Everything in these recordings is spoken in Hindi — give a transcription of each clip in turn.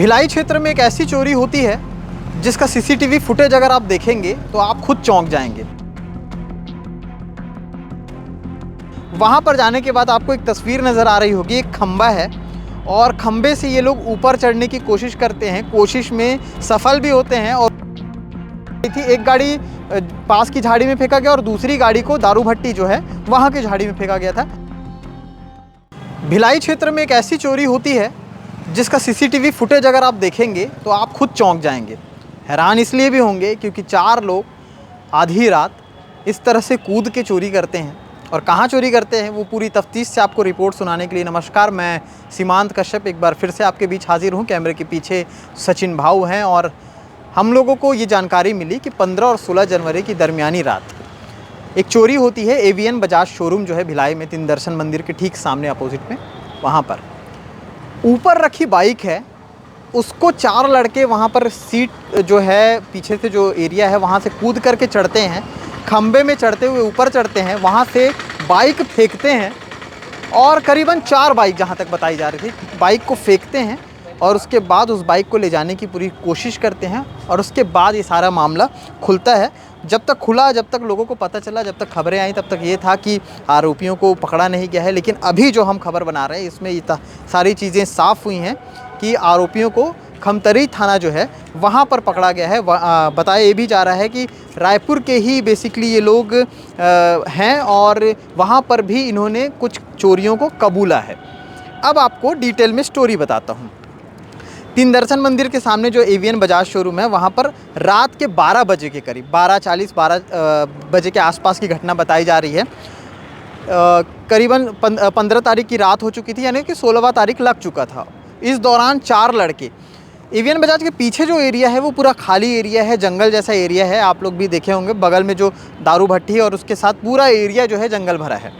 भिलाई क्षेत्र में एक ऐसी चोरी होती है जिसका सीसीटीवी फुटेज अगर आप देखेंगे तो आप खुद चौंक जाएंगे। वहां पर जाने के बाद आपको एक तस्वीर नज़र आ रही होगी, एक खंबा है और खंबे से ये लोग ऊपर चढ़ने की कोशिश करते हैं, कोशिश में सफल भी होते हैं। और एक गाड़ी पास की झाड़ी में फेंका गया और दूसरी गाड़ी को दारू भट्टी जो है वहाँ की झाड़ी में फेंका गया था। भिलाई क्षेत्र में एक ऐसी चोरी होती है जिसका सीसीटीवी फुटेज अगर आप देखेंगे तो आप खुद चौंक जाएंगे। हैरान इसलिए भी होंगे क्योंकि 4 लोग आधी रात इस तरह से कूद के चोरी करते हैं। और कहाँ चोरी करते हैं वो पूरी तफ्तीश से आपको रिपोर्ट सुनाने के लिए नमस्कार, मैं सीमांत कश्यप एक बार फिर से आपके बीच हाजिर हूँ। कैमरे के पीछे सचिन भाऊ हैं और हम लोगों को ये जानकारी मिली कि 15 और 16 जनवरी की दरमियानी रात एक चोरी होती है एवीएन बजाज शोरूम जो है भिलाई में, 3 दर्शन मंदिर के ठीक सामने अपोजिट में। वहाँ पर ऊपर रखी बाइक है, उसको 4 लड़के वहाँ पर सीट जो है पीछे से जो एरिया है वहाँ से कूद करके चढ़ते हैं। खंबे में चढ़ते हुए ऊपर चढ़ते हैं, वहाँ से बाइक फेंकते हैं और करीबन 4 बाइक जहाँ तक बताई जा रही थी बाइक को फेंकते हैं और उसके बाद उस बाइक को ले जाने की पूरी कोशिश करते हैं। और उसके बाद ये सारा मामला खुलता है। जब तक खुला, जब तक लोगों को पता चला, जब तक खबरें आई, तब तक ये था कि आरोपियों को पकड़ा नहीं गया है। लेकिन अभी जो हम खबर बना रहे हैं इसमें ये सारी चीज़ें साफ़ हुई हैं कि आरोपियों को खमतरी थाना जो है वहाँ पर पकड़ा गया है। बताया ये भी जा रहा है कि रायपुर के ही बेसिकली ये लोग हैं और वहाँ पर भी इन्होंने कुछ चोरियों को कबूला है। अब आपको डिटेल में स्टोरी बताता हूँ। 3 दर्शन मंदिर के सामने जो एवीएन बजाज शोरूम है वहाँ पर रात के 12 बजे के करीब 12:40 बजे के आसपास की घटना बताई जा रही है। करीबन 15 तारीख की रात हो चुकी थी, यानी कि 16वां तारीख लग चुका था। इस दौरान 4 लड़के, एवीएन बजाज के पीछे जो एरिया है वो पूरा खाली एरिया है, जंगल जैसा एरिया है। आप लोग भी देखे होंगे, बगल में जो दारू भट्टी है और उसके साथ पूरा एरिया जो है जंगल भरा है।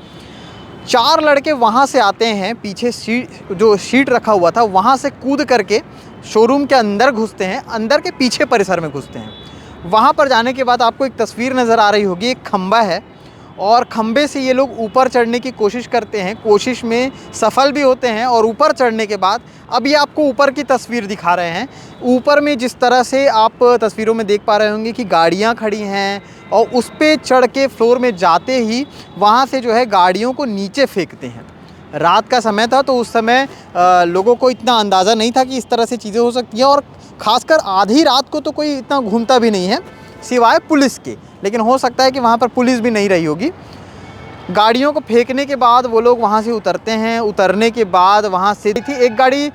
4 लड़के वहाँ से आते हैं, पीछे शीट रखा हुआ था वहाँ से कूद करके शोरूम के अंदर घुसते हैं, अंदर के पीछे परिसर में घुसते हैं। वहाँ पर जाने के बाद आपको एक तस्वीर नज़र आ रही होगी, एक खंबा है और खंबे से ये लोग ऊपर चढ़ने की कोशिश करते हैं, कोशिश में सफल भी होते हैं। और ऊपर चढ़ने के बाद अब ये आपको ऊपर की तस्वीर दिखा रहे हैं। ऊपर में जिस तरह से आप तस्वीरों में देख पा रहे होंगे कि गाड़ियाँ खड़ी हैं और उस पर चढ़ के फ्लोर में जाते ही वहाँ से जो है गाड़ियों को नीचे फेंकते हैं। रात का समय था तो उस समय लोगों को इतना अंदाज़ा नहीं था कि इस तरह से चीज़ें हो सकती हैं। और ख़ासकर आधी रात को तो कोई इतना घूमता भी नहीं है सिवाय पुलिस के, लेकिन हो सकता है कि वहाँ पर पुलिस भी नहीं रही होगी। गाड़ियों को फेंकने के बाद वो लोग वहाँ से उतरते हैं। उतरने के बाद वहाँ से एक गाड़ी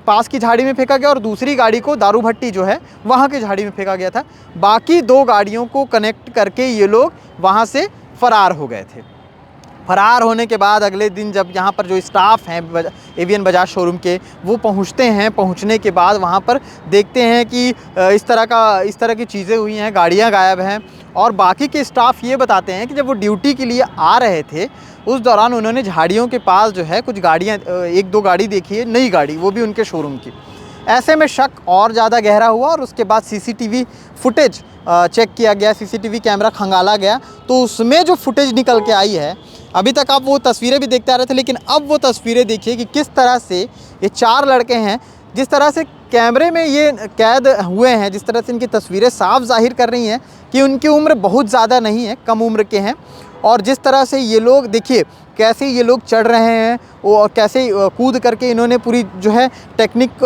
पास की झाड़ी में फेंका गया और दूसरी गाड़ी को दारू भट्टी जो है वहाँ की झाड़ी में फेंका गया था। बाकी 2 गाड़ियों को कनेक्ट करके ये लोग वहाँ से फ़रार हो गए थे। फ़रार होने के बाद अगले दिन जब यहाँ पर जो स्टाफ हैं एवीएन बजाज शोरूम के वो पहुँचते हैं, पहुँचने के बाद वहाँ पर देखते हैं कि इस तरह की चीज़ें हुई हैं, गाड़ियाँ गायब हैं। और बाकी के स्टाफ ये बताते हैं कि जब वो ड्यूटी के लिए आ रहे थे उस दौरान उन्होंने झाड़ियों के पास जो है कुछ गाड़ियाँ, 1-2 गाड़ी देखी है, नई गाड़ी, वो भी उनके शोरूम की। ऐसे में शक और ज़्यादा गहरा हुआ और उसके बाद सीसीटीवी फुटेज चेक किया गया, सीसीटीवी कैमरा खंगाला गया तो उसमें जो फुटेज निकल के आई है, अभी तक आप वो तस्वीरें भी देखते आ रहे थे, लेकिन अब वो तस्वीरें देखिए कि किस तरह से ये 4 लड़के हैं, जिस तरह से कैमरे में ये कैद हुए हैं, जिस तरह से इनकी तस्वीरें साफ जाहिर कर रही हैं कि उनकी उम्र बहुत ज़्यादा नहीं है, कम उम्र के हैं। और जिस तरह से ये लोग देखिए कैसे ये लोग चढ़ रहे हैं और कैसे कूद करके इन्होंने पूरी जो है टेक्निक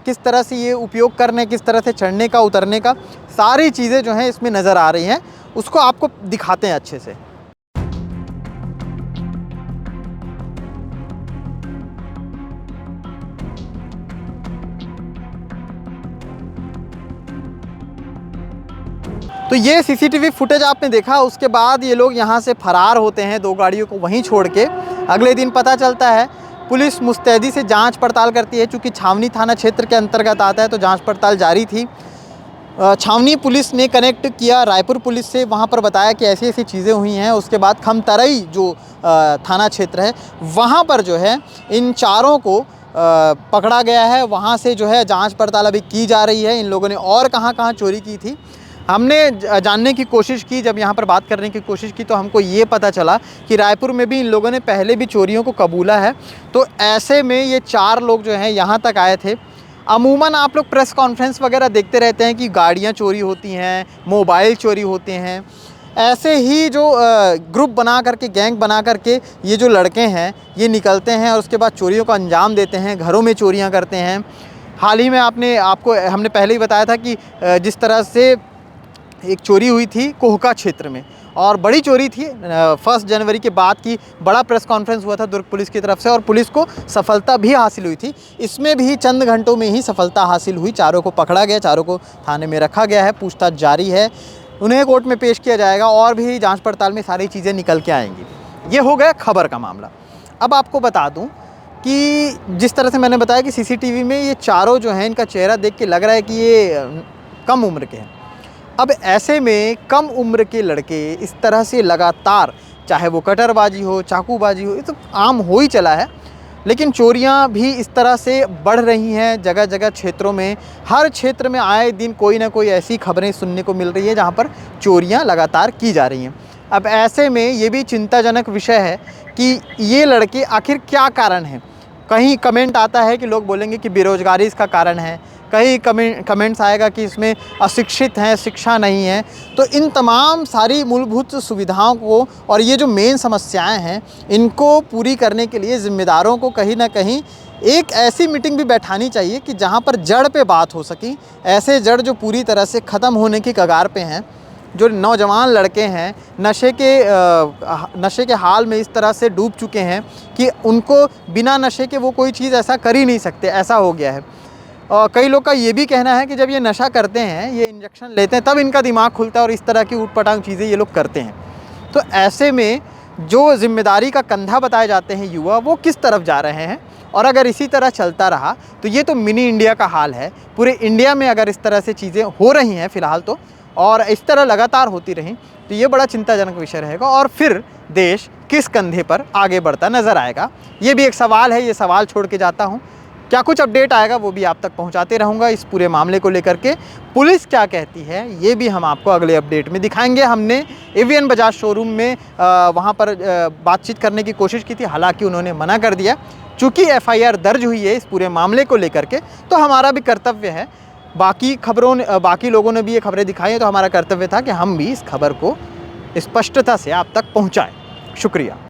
किस तरह से ये उपयोग करने, किस तरह से चढ़ने का, उतरने का, सारी चीज़ें जो हैं इसमें नज़र आ रही हैं। उसको आपको दिखाते हैं अच्छे से। तो ये सीसीटीवी फुटेज आपने देखा। उसके बाद ये लोग यहाँ से फ़रार होते हैं, 2 गाड़ियों को वहीं छोड़ के। अगले दिन पता चलता है, पुलिस मुस्तैदी से जांच पड़ताल करती है, चूँकि छावनी थाना क्षेत्र के अंतर्गत आता है तो जांच पड़ताल जारी थी। छावनी पुलिस ने कनेक्ट किया रायपुर पुलिस से, वहाँ पर बताया कि ऐसी ऐसी चीज़ें हुई हैं। उसके बाद खमतरई जो थाना क्षेत्र है वहाँ पर जो है इन 4 को पकड़ा गया है। वहाँ से जो है जाँच पड़ताल अभी की जा रही है। इन लोगों ने और कहाँ कहाँ चोरी की थी हमने जानने की कोशिश की। जब यहाँ पर बात करने की कोशिश की तो हमको ये पता चला कि रायपुर में भी इन लोगों ने पहले भी चोरियों को कबूला है। तो ऐसे में ये 4 लोग जो हैं यहाँ तक आए थे अमूमन आप लोग प्रेस कॉन्फ्रेंस वगैरह देखते रहते हैं कि गाड़ियाँ चोरी होती हैं, मोबाइल चोरी होते हैं। ऐसे ही जो ग्रुप बना करके, गैंग बना करके ये जो लड़के हैं ये निकलते हैं और उसके बाद चोरियों को अंजाम देते हैं, घरों में चोरियां करते हैं। हाल ही में हमने पहले ही बताया था कि जिस तरह से एक चोरी हुई थी कोहका क्षेत्र में, और बड़ी चोरी थी। 1 जनवरी के बाद की बड़ा प्रेस कॉन्फ्रेंस हुआ था दुर्ग पुलिस की तरफ से और पुलिस को सफलता भी हासिल हुई थी। इसमें भी चंद घंटों में ही सफलता हासिल हुई। चारों को पकड़ा गया, चारों को थाने में रखा गया है, पूछताछ जारी है, उन्हें कोर्ट में पेश किया जाएगा और भी जांच पड़ताल में सारी चीज़ें निकल के आएंगी। ये हो गया खबर का मामला। अब आपको बता दूं कि जिस तरह से मैंने बताया कि सीसीटीवी में ये चारों जो हैं, इनका चेहरा देख के लग रहा है कि ये कम उम्र के हैं। अब ऐसे में कम उम्र के लड़के इस तरह से लगातार, चाहे वो कटरबाजी हो, चाकूबाजी हो, ये तो आम हो ही चला है, लेकिन चोरियां भी इस तरह से बढ़ रही हैं जगह जगह क्षेत्रों में। हर क्षेत्र में आए दिन कोई ना कोई ऐसी खबरें सुनने को मिल रही है जहां पर चोरियां लगातार की जा रही हैं। अब ऐसे में ये भी चिंताजनक विषय है कि ये लड़के आखिर क्या कारण है। कहीं कमेंट आता है कि लोग बोलेंगे कि बेरोज़गारी इसका कारण है, कहीं कमेंट्स आएगा कि इसमें अशिक्षित हैं, शिक्षा नहीं है। तो इन तमाम सारी मूलभूत सुविधाओं को और ये जो मेन समस्याएं हैं, इनको पूरी करने के लिए ज़िम्मेदारों को कहीं ना कहीं एक ऐसी मीटिंग भी बैठानी चाहिए कि जहां पर जड़ पे बात हो सके। ऐसे जड़ जो पूरी तरह से ख़त्म होने की कगार पे हैं, जो नौजवान लड़के हैं नशे के हाल में इस तरह से डूब चुके हैं कि उनको बिना नशे के वो कोई चीज़ ऐसा कर ही नहीं सकते, ऐसा हो गया है। और कई लोग का ये भी कहना है कि जब ये नशा करते हैं, ये इंजेक्शन लेते हैं, तब इनका दिमाग खुलता है और इस तरह की ऊटपटांग चीज़ें ये लोग करते हैं। तो ऐसे में जो जिम्मेदारी का कंधा बताए जाते हैं युवा, वो किस तरफ जा रहे हैं। और अगर इसी तरह चलता रहा तो ये तो मिनी इंडिया का हाल है। पूरे इंडिया में अगर इस तरह से चीज़ें हो रही हैं फ़िलहाल तो, और इस तरह लगातार होती रहीं, तो ये बड़ा चिंताजनक विषय रहेगा। और फिर देश किस कंधे पर आगे बढ़ता नज़र आएगा, ये भी एक सवाल है। ये सवाल छोड़ के जाता हूँ। क्या कुछ अपडेट आएगा वो भी आप तक पहुंचाते रहूँगा। इस पूरे मामले को लेकर के पुलिस क्या कहती है ये भी हम आपको अगले अपडेट में दिखाएंगे। हमने एवीएन बजाज शोरूम में वहां पर बातचीत करने की कोशिश की थी, हालांकि उन्होंने मना कर दिया। चूँकि एफआईआर दर्ज हुई है इस पूरे मामले को लेकर के, तो हमारा भी कर्तव्य है, बाकी लोगों ने भी ये खबरें दिखाई हैं, तो हमारा कर्तव्य था कि हम भी इस खबर को स्पष्टता से आप तक पहुँचाएँ। शुक्रिया।